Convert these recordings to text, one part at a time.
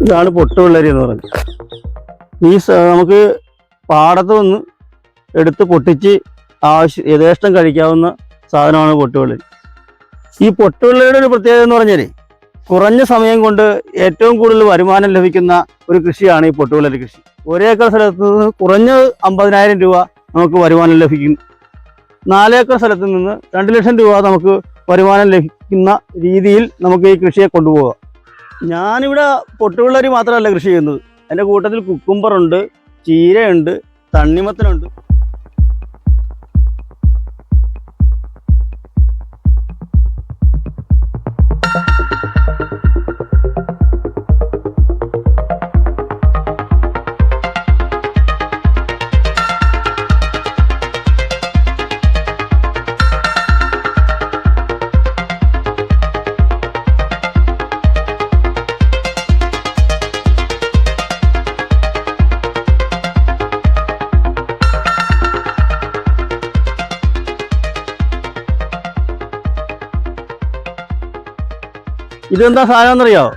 ഇതാണ് പൊട്ടുവെള്ളരി എന്ന് പറയുന്നത്. നമുക്ക് പാടത്ത് വന്ന് എടുത്ത് പൊട്ടിച്ച് യഥേഷ്ടം കഴിക്കാവുന്ന സാധനമാണ് പൊട്ടുവെള്ളരി. ഈ പൊട്ടുവെള്ളരിയുടെ ഒരു പ്രത്യേകത എന്ന് പറഞ്ഞാൽ കുറഞ്ഞ സമയം കൊണ്ട് ഏറ്റവും കൂടുതൽ വരുമാനം ലഭിക്കുന്ന ഒരു കൃഷിയാണ് ഈ പൊട്ടുവെള്ളരി കൃഷി. ഒരേക്കർ സ്ഥലത്ത് നിന്ന് കുറഞ്ഞ 50,000 രൂപ നമുക്ക് വരുമാനം ലഭിക്കും. 4 ഏക്കർ സ്ഥലത്ത് നിന്ന് 2 ലക്ഷം രൂപ നമുക്ക് വരുമാനം ലഭിക്കുന്ന രീതിയിൽ നമുക്ക് ഈ കൃഷിയെ കൊണ്ടുപോകാം. ഞാനിവിടെ പൊട്ടുവെള്ളരി മാത്രമല്ല കൃഷി ചെയ്യുന്നത്. എൻ്റെ കൂട്ടത്തിൽ കുക്കുംബറുണ്ട്, ചീരയുണ്ട്, തണ്ണിമത്തനുണ്ട്. ഇതെന്താ സാധനം എന്നറിയാമോ?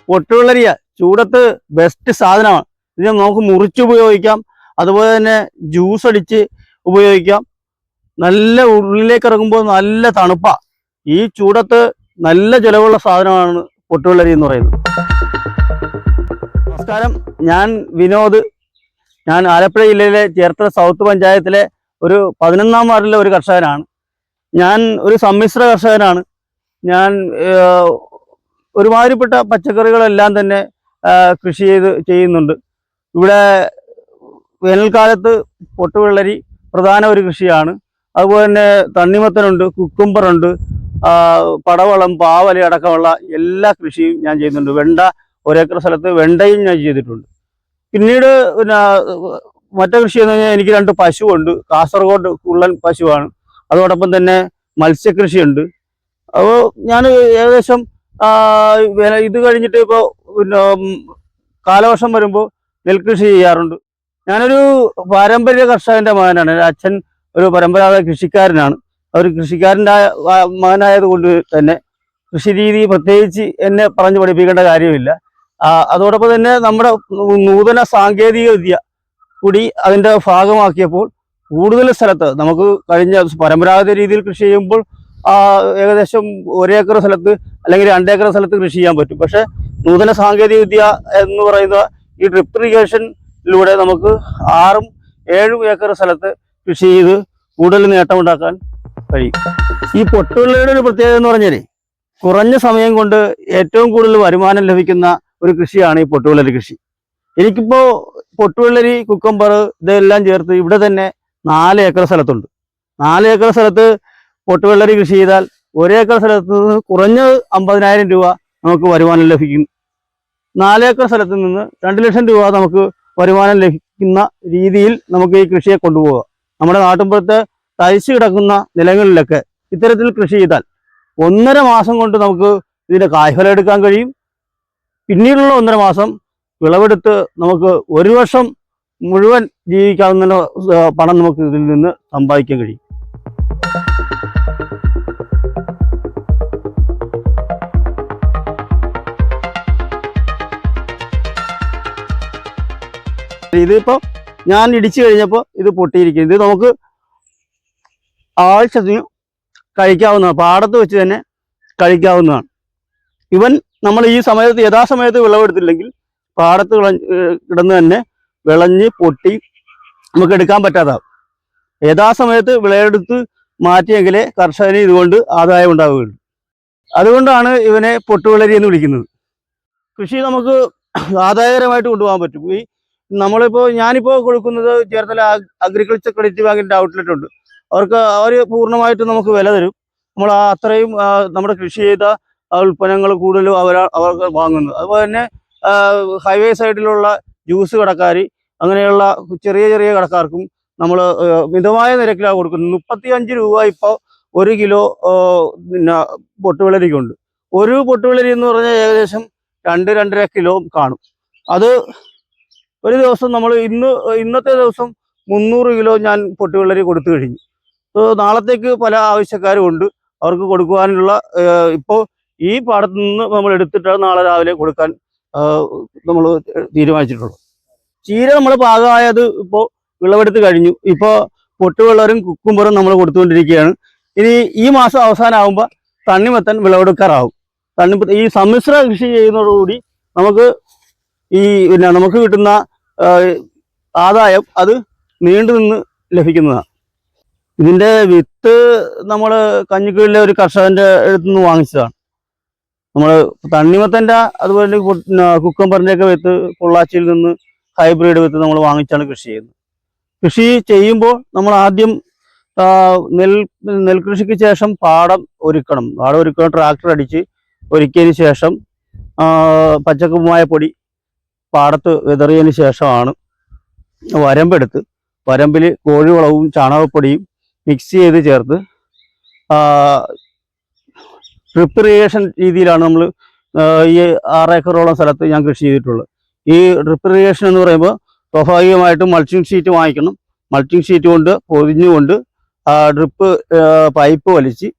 പൊട്ടുവെള്ളരിയ. ചൂടത്ത് ബെസ്റ്റ് സാധനമാണ്. ഇത് നമുക്ക് മുറിച്ച് ഉപയോഗിക്കാം, അതുപോലെ തന്നെ ജ്യൂസ് അടിച്ച് ഉപയോഗിക്കാം. നല്ല ഉള്ളിലേക്ക് ഇറങ്ങുമ്പോൾ നല്ല തണുപ്പാണ്. ഈ ചൂടത്ത് നല്ല ചിലവുള്ള സാധനമാണ് പൊട്ടുവെള്ളരി എന്ന് പറയുന്നത്. നമസ്കാരം, ഞാൻ വിനോദ്. ഞാൻ ആലപ്പുഴ ജില്ലയിലെ ചേർത്തല സൗത്ത് പഞ്ചായത്തിലെ ഒരു 11ാം വാർഡിലെ ഒരു കർഷകനാണ്. ഞാൻ ഒരു സമ്മിശ്ര കർഷകനാണ്. ഞാൻ ഒരുമാതിരിപ്പെട്ട പച്ചക്കറികളെല്ലാം തന്നെ കൃഷി ചെയ്യുന്നുണ്ട്. ഇവിടെ വേനൽക്കാലത്ത് പൊട്ടുവെള്ളരി പ്രധാന ഒരു കൃഷിയാണ്. അതുപോലെ തന്നെ തണ്ണിമത്തനുണ്ട്, കുക്കുംബറുണ്ട്, പടവളം, പാവല് അടക്കമുള്ള എല്ലാ കൃഷിയും ഞാൻ ചെയ്യുന്നുണ്ട്. വെണ്ട, 1 ഏക്കർ സ്ഥലത്ത് വെണ്ടയും ഞാൻ ചെയ്തിട്ടുണ്ട്. പിന്നീട് പിന്നെ മറ്റു കൃഷി എന്ന് പറഞ്ഞാൽ എനിക്ക് 2 പശുവുണ്ട്. കാസർഗോഡ് കുള്ളൻ പശുവാണ്. അതോടൊപ്പം തന്നെ മത്സ്യകൃഷിയുണ്ട്. അപ്പോൾ ഞാൻ ഏകദേശം ഇത് കഴിഞ്ഞിട്ട് ഇപ്പോൾ പിന്നെ കാലവർഷം വരുമ്പോൾ നെൽകൃഷി ചെയ്യാറുണ്ട്. ഞാനൊരു പാരമ്പര്യ കർഷകന്റെ മകനാണ്. എൻ്റെ അച്ഛൻ ഒരു പരമ്പരാഗത കൃഷിക്കാരനാണ്. ഒരു കൃഷിക്കാരൻ്റെ മകനായത് കൊണ്ട് തന്നെ കൃഷി രീതി പ്രത്യേകിച്ച് എന്നെ പറഞ്ഞു പഠിപ്പിക്കേണ്ട കാര്യമില്ല. അതോടൊപ്പം തന്നെ നമ്മുടെ നൂതന സാങ്കേതിക വിദ്യ കൂടി അതിൻ്റെ ഭാഗമാക്കിയപ്പോൾ കൂടുതൽ സ്ഥലത്ത് നമുക്ക് കഴിഞ്ഞ പരമ്പരാഗത രീതിയിൽ കൃഷി ചെയ്യുമ്പോൾ ഏകദേശം 1 ഏക്കർ സ്ഥലത്ത് അല്ലെങ്കിൽ 2 ഏക്കർ സ്ഥലത്ത് കൃഷി ചെയ്യാൻ പറ്റും. പക്ഷേ നൂതന സാങ്കേതിക വിദ്യ എന്ന് പറയുന്ന ഈ ഡ്രിപ്പ് ഇറിഗേഷനിലൂടെ നമുക്ക് 6ഉം 7ഉം ഏക്കർ സ്ഥലത്ത് കൃഷി ചെയ്ത് കൂടുതൽ നേട്ടമുണ്ടാക്കാൻ കഴിയും. ഈ പൊട്ടുവെള്ളരിയുടെ ഒരു പ്രത്യേകത എന്ന് പറഞ്ഞാൽ കുറഞ്ഞ സമയം കൊണ്ട് ഏറ്റവും കൂടുതൽ വരുമാനം ലഭിക്കുന്ന ഒരു കൃഷിയാണ് ഈ പൊട്ടുവെള്ളരി കൃഷി. എനിക്കിപ്പോൾ പൊട്ടുവെള്ളരി, കുക്കുംബർ ഇതെല്ലാം ചേർത്ത് ഇവിടെ തന്നെ 4 ഏക്കർ സ്ഥലത്തുണ്ട്. 4 ഏക്കർ സ്ഥലത്ത് പൊട്ടുവെള്ളരി കൃഷി ചെയ്താൽ 1 ഏക്കർ സ്ഥലത്ത് നിന്ന് കുറഞ്ഞ 50,000 രൂപ നമുക്ക് വരുമാനം ലഭിക്കും. 4 ഏക്കർ സ്ഥലത്ത് നിന്ന് 2 ലക്ഷം രൂപ നമുക്ക് വരുമാനം ലഭിക്കുന്ന രീതിയിൽ നമുക്ക് ഈ കൃഷിയെ കൊണ്ടുപോകാം. നമ്മുടെ നാട്ടിൻപുറത്ത് തരിച്ചു കിടക്കുന്ന നിലങ്ങളിലൊക്കെ ഇത്തരത്തിൽ കൃഷി ചെയ്താൽ 1.5 മാസം കൊണ്ട് നമുക്ക് ഇതിൻ്റെ കായ്ഫലം എടുക്കാൻ കഴിയും. പിന്നീടുള്ള 1.5 മാസം വിളവെടുത്ത് നമുക്ക് 1 വർഷം മുഴുവൻ ജീവിക്കാവുന്ന പണം നമുക്ക് ഇതിൽ നിന്ന് സമ്പാദിക്കാൻ കഴിയും. ഇതിപ്പോൾ ഞാൻ ഇടിച്ചു കഴിഞ്ഞപ്പോൾ ഇത് പൊട്ടിയിരിക്കും. ഇത് നമുക്ക് ആവശ്യത്തിന് കഴിക്കാവുന്നതാണ്. പാടത്ത് വെച്ച് തന്നെ കഴിക്കാവുന്നതാണ്. ഇവൻ നമ്മൾ ഈ സമയത്ത് യഥാസമയത്ത് വിളവെടുത്തില്ലെങ്കിൽ പാടത്ത് കിടന്ന് തന്നെ വിളഞ്ഞ് പൊട്ടി നമുക്ക് എടുക്കാൻ പറ്റാതാവും. യഥാസമയത്ത് വിളവെടുത്ത് മാറ്റിയെങ്കിലേ കർഷകന് ഇതുകൊണ്ട് ആദായം ഉണ്ടാവുകയുള്ളൂ. അതുകൊണ്ടാണ് ഇവനെ പൊട്ടുവെള്ളരി എന്ന് വിളിക്കുന്നത്. കൃഷി നമുക്ക് ആദായകരമായിട്ട് കൊണ്ടുപോകാൻ പറ്റും. ഈ ഞാനിപ്പോൾ കൊടുക്കുന്നത് ചേർത്തല അഗ്രികൾച്ചർ ക്രെഡിറ്റ് ബാങ്കിൻ്റെ ഔട്ട്ലെറ്റ് ഉണ്ട്. അവർ പൂർണ്ണമായിട്ടും നമുക്ക് വില തരും. നമ്മൾ അത്രയും നമ്മുടെ കൃഷി ചെയ്ത ഉൽപ്പന്നങ്ങൾ കൂടുതലും അവർക്ക് വാങ്ങുന്നത്. അതുപോലെ തന്നെ ഹൈവേ സൈഡിലുള്ള ജ്യൂസ് കടക്കാർ, അങ്ങനെയുള്ള ചെറിയ ചെറിയ കടക്കാർക്കും നമ്മൾ മിതമായ നിരക്കിലാണ് കൊടുക്കുന്നത്. 35 രൂപ ഇപ്പോൾ 1 കിലോ പിന്നെ പൊട്ടുവെള്ളരിക്കുണ്ട്. ഒരു പൊട്ടുവെള്ളരി എന്ന് പറഞ്ഞാൽ ഏകദേശം 2-2.5 കിലോ കാണും. അത് ഒരു ദിവസം നമ്മൾ ഇന്നത്തെ ദിവസം 300 കിലോ ഞാൻ പൊട്ടുവെള്ളരി കൊടുത്തു കഴിഞ്ഞു. നാളത്തേക്ക് പല ആവശ്യക്കാരും ഉണ്ട്. അവർക്ക് കൊടുക്കുവാനുള്ള ഇപ്പോൾ ഈ പാടത്തു നിന്ന് നമ്മൾ എടുത്തിട്ട് നാളെ രാവിലെ കൊടുക്കാൻ നമ്മൾ തീരുമാനിച്ചിട്ടുള്ളത്. ചീര നമ്മൾ പാകമായത് ഇപ്പോൾ വിളവെടുത്ത് കഴിഞ്ഞു. ഇപ്പോൾ പൊട്ടുവെള്ളരും കുക്കുംബറും നമ്മൾ കൊടുത്തുകൊണ്ടിരിക്കുകയാണ്. ഇനി ഈ മാസം അവസാനമാകുമ്പോൾ തണ്ണിമത്തൻ വിളവെടുക്കാറാവും. ഈ സമ്മിശ്ര കൃഷി ചെയ്യുന്നതോടുകൂടി നമുക്ക് നമുക്ക് കിട്ടുന്ന ആദായം അത് നീണ്ടു നിന്ന് ലഭിക്കുന്നതാണ്. ഇതിൻ്റെ വിത്ത് നമ്മൾ കഞ്ഞിക്കുഴിയിലെ ഒരു കർഷകൻ്റെ അടുത്ത് നിന്ന് വാങ്ങിച്ചതാണ്. നമ്മൾ തണ്ണിമത്തൻ്റെ അതുപോലെ കുക്കമ്പറിൻ്റെയൊക്കെ വിത്ത് പൊള്ളാച്ചിയിൽ നിന്ന് ഹൈബ്രിഡ് വിത്ത് നമ്മൾ വാങ്ങിച്ചാണ് കൃഷി ചെയ്യുന്നത്. കൃഷി ചെയ്യുമ്പോൾ നമ്മൾ ആദ്യം നെൽകൃഷിക്ക് ശേഷം പാടം ഒരുക്കണം. ട്രാക്ടർ അടിച്ച് ഒരുക്കിയതിന് ശേഷം പച്ചക്കപ്പമായ പൊടി പാടത്ത് വിതറിയതിന് ശേഷമാണ് വരമ്പെടുത്ത് വരമ്പിൽ കോഴിവളവും ചാണകപ്പൊടിയും മിക്സ് ചെയ്ത് ചേർത്ത് ഡ്രിപ്പ് ഇറിഗേഷൻ രീതിയിലാണ് നമ്മൾ ഈ 6 ഏക്കറോളം സ്ഥലത്ത് ഞാൻ കൃഷി ചെയ്തിട്ടുള്ളത്. ഈ ഡ്രിപ്പ് ഇറിഗേഷൻ എന്ന് പറയുമ്പോൾ സ്വാഭാവികമായിട്ടും മൾച്ചിങ് ഷീറ്റ് വാങ്ങിക്കണം. മൾച്ചിങ് ഷീറ്റ് കൊണ്ട് പൊതിഞ്ഞുകൊണ്ട് ഡ്രിപ്പ് പൈപ്പ് വലിച്ച്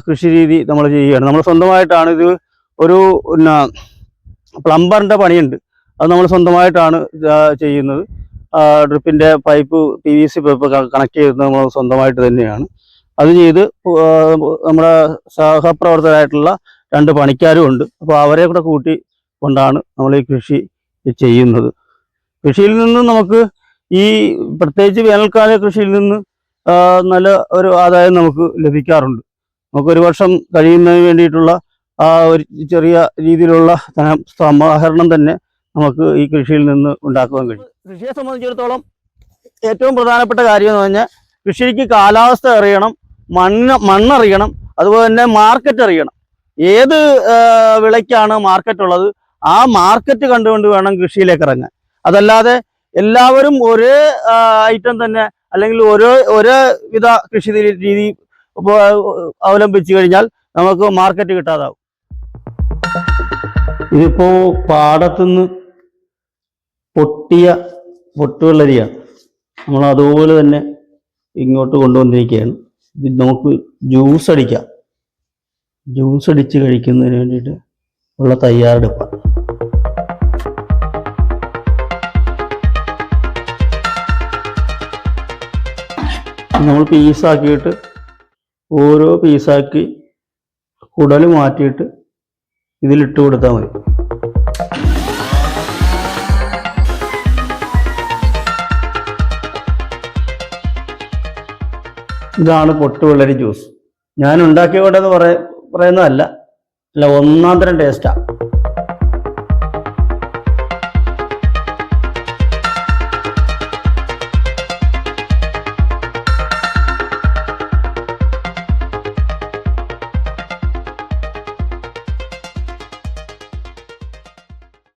കൃഷി രീതി നമ്മൾ ചെയ്യുകയാണ്. നമ്മൾ സ്വന്തമായിട്ടാണ് ഇത് ഒരു പ്ലംബറിൻ്റെ പണിയുണ്ട്, അത് നമ്മൾ സ്വന്തമായിട്ടാണ് ചെയ്യുന്നത്. ഡ്രിപ്പിൻ്റെ പൈപ്പ് PVC പൈപ്പ് കണക്ട് ചെയ്യുന്നത് നമ്മൾ സ്വന്തമായിട്ട് തന്നെയാണ്. അത് ചെയ്ത് നമ്മുടെ സഹപ്രവർത്തകരായിട്ടുള്ള 2 പണിക്കാരും ഉണ്ട്. അപ്പോൾ അവരെ കൂടെ കൂട്ടി കൊണ്ടാണ് നമ്മൾ ഈ കൃഷി ചെയ്യുന്നത്. കൃഷിയിൽ നിന്ന് നമുക്ക് പ്രത്യേകിച്ച് വേനൽക്കാല കൃഷിയിൽ നിന്ന് നല്ല ഒരു ആദായം നമുക്ക് ലഭിക്കാറുണ്ട്. നമുക്കൊരു വർഷം കഴിയുന്നതിന് വേണ്ടിയിട്ടുള്ള ഒരു ചെറിയ രീതിയിലുള്ള സമാഹരണം തന്നെ നമുക്ക് ഈ കൃഷിയിൽ നിന്ന് ഉണ്ടാക്കുവാൻ കഴിയും. കൃഷിയെ സംബന്ധിച്ചിടത്തോളം ഏറ്റവും പ്രധാനപ്പെട്ട കാര്യം എന്ന് പറഞ്ഞാൽ കൃഷിക്ക് കാലാവസ്ഥ അറിയണം, മണ്ണറിയണം, അതുപോലെ തന്നെ മാർക്കറ്റ് അറിയണം. ഏത് വിളയ്ക്കാണ് മാർക്കറ്റ് ഉള്ളത് ആ മാർക്കറ്റ് കണ്ടുകൊണ്ട് വേണം കൃഷിയിലേക്ക് ഇറങ്ങാൻ. അതല്ലാതെ എല്ലാവരും ഒരേ ഐറ്റം തന്നെ അല്ലെങ്കിൽ ഒരേ വിധ കൃഷി രീതി അവലംബിച്ചു കഴിഞ്ഞാൽ നമുക്ക് മാർക്കറ്റ് കിട്ടാതാവും. ഇതിപ്പോ പാടത്തുനിന്ന് പൊട്ടിയ പൊട്ടുവെള്ളരിയാണ്. നമ്മൾ അതുപോലെ തന്നെ ഇങ്ങോട്ട് കൊണ്ടുവന്നിരിക്കുകയാണ്. ഇത് നമുക്ക് ജ്യൂസ് അടിക്കാം. ജ്യൂസ് അടിച്ച് കഴിക്കുന്നതിന് വേണ്ടിയിട്ട് ഉള്ള തയ്യാറെടുപ്പാണ്. നമ്മൾ പീസാക്കിയിട്ട് ഓരോ പീസാക്കി കുടൽ മാറ്റിയിട്ട് ഇതിലിട്ട് കൊടുത്താൽ മതി. ഇതാണ് പൊട്ടുവെള്ളരി ജ്യൂസ്. ഞാൻ ഉണ്ടാക്കിയോണ്ടെന്ന് പറയുന്നതല്ല, ഒന്നാം തരം ടേസ്റ്റാണ്.